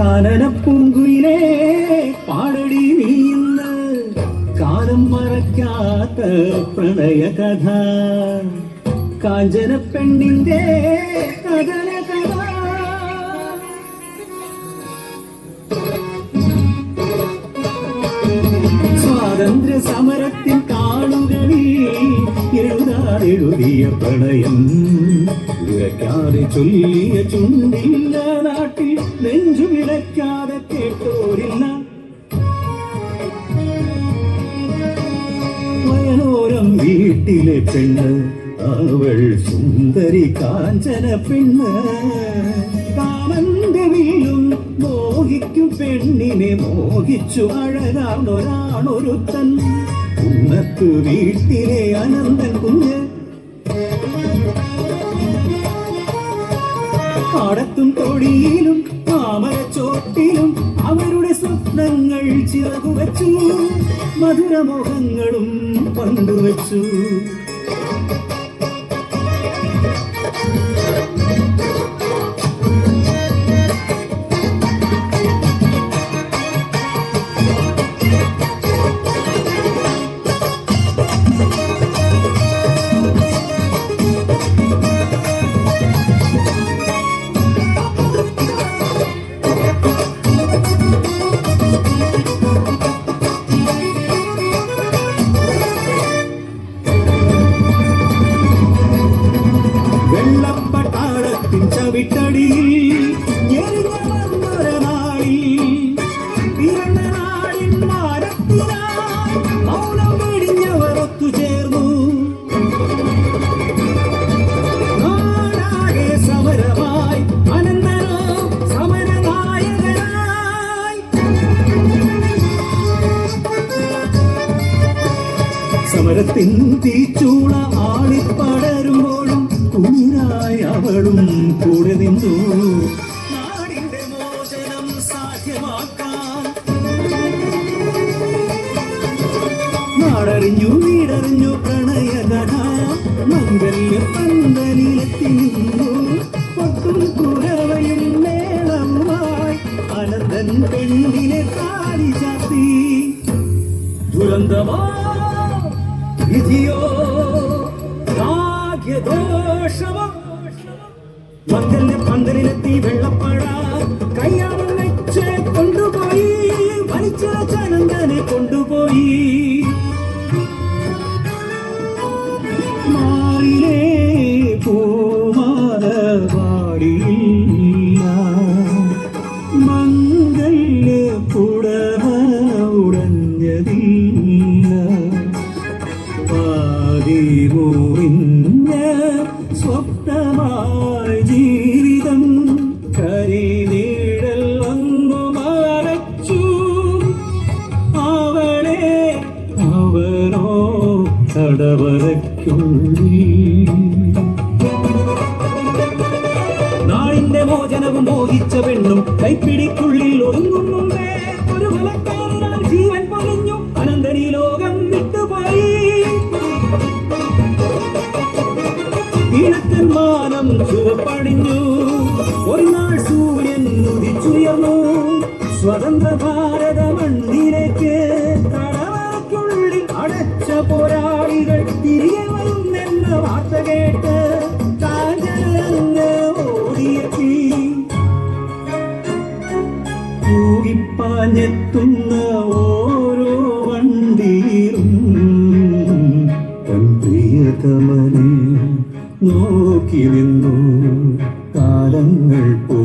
കാനനപ്പൂങ്കുയിലേ പാടടി നീന്ന് കാലം മറക്കാത്ത പ്രണയകഥ കാഞ്ചന പെണ്ണിന്റെ കഥന കഥ സ്വാതന്ത്ര്യ സമരത്തിൻ കാളുകളിൽ എഴുതാതെഴുതിയ പ്രണയം ഉരയ്ക്കാതെ ചൊല്ലിയ ചുണ്ടില്ല നാട്ടിൽ നെഞ്ചു വിളയ്ക്കാതെ കേട്ടോരില്ല വയലോരം വീട്ടിലെ പെണ്ണ് അവൾ സുന്ദരി കാഞ്ചന പെണ്ണ് കാമന്റെ വീഴും മോഹിക്കും പെണ്ണിനെ മോഹിച്ചു അഴകാണൊരാണൊരുത്തൻ ഉന്നത്തു വീട്ടിലെ അനന്തൻ കുഞ്ഞ് പാടത്തും തൊടിയിലും താമരച്ചോട്ടിലും അവരുടെ സ്വപ്നങ്ങൾ ചിറകുവച്ചു മധുരമോഹങ്ങളും പങ്കുവച്ചു ചവിട്ടടിയിൽ നാടിൻ മാരത്തിനായി മൗനം വെടിഞ്ഞവർ ഒത്തുചേർന്നു നാടാകെ സമരമായി അനന്തനോ സമരനായകനായി സമരത്തിൻ തീച്ചൂള ആളിപ്പടരുമ്പോഴും കുഞ്ഞായി അവളും കൂടെ നിന്നു നാടിന്റെ മോചനം സാധ്യമാക്കാൻ നാടറിഞ്ഞു വീടറിഞ്ഞു പ്രണയകഥ മംഗല്യ പന്തലിലെത്തി നിന്നു പൊട്ടും കുറവയും മേളവുമായി അനന്തൻ പെണ്ണിനെ താലി ചാത്തി ദുരന്തമോ വിധിയോ ഭാഗ്യദോഷമോ മംഗല്യ പന്തലിലെത്തി വെള്ളപ്പഴ കയ്യാമം വെച്ച് കൊണ്ടുപോയി വലിച്ച ചനന്തനെ കൊണ്ടുപോയി മാറിലേ പൂമാലവാടിയില്ല മംഗല്യ പുടവ ഉടഞ്ഞതില്ല പാതിമൂറിഞ്ഞ സ്വപ്നമായി ജീവിതം കരിനീഴൽ വന്നു മറച്ചു അവളെ അവനോ തടവറയ്ക്കുള്ളിൽ നാടിന്റെ മോചനവും മോഹിച്ച പെണ്ണും കൈപ്പിടിക്കുള്ളിൽ ഒതുങ്ങും മുമ്പേ ഒരു വലക്കാരനാൽ ജീവൻ പൊലിഞ്ഞു അനന്തരീ ലോകം വിട്ടുപോയി ഇണക്കൻ മാനം ചുവപ്പണിഞ്ഞു ഒരു നാൾ സൂര്യൻ ഉദിച്ചുയർന്നു സ്വതന്ത്ര ഭാരത മണ്ണിലേക്ക് തടവറയ്ക്കുള്ളിൽ അടച്ച പോരാളികൾ തിരികെ വരുന്നെന്ന വാർത്ത കേട്ട് കാഞ്ചനങ്ങ് ഓടിയെത്തി തൂകിപ്പാഞ്ഞെത്തുന്ന ഓരോ വണ്ടിയിലും തൻ പ്രിയതമനെ നോക്കി നിന്നു കാലങ്ങൾ പോ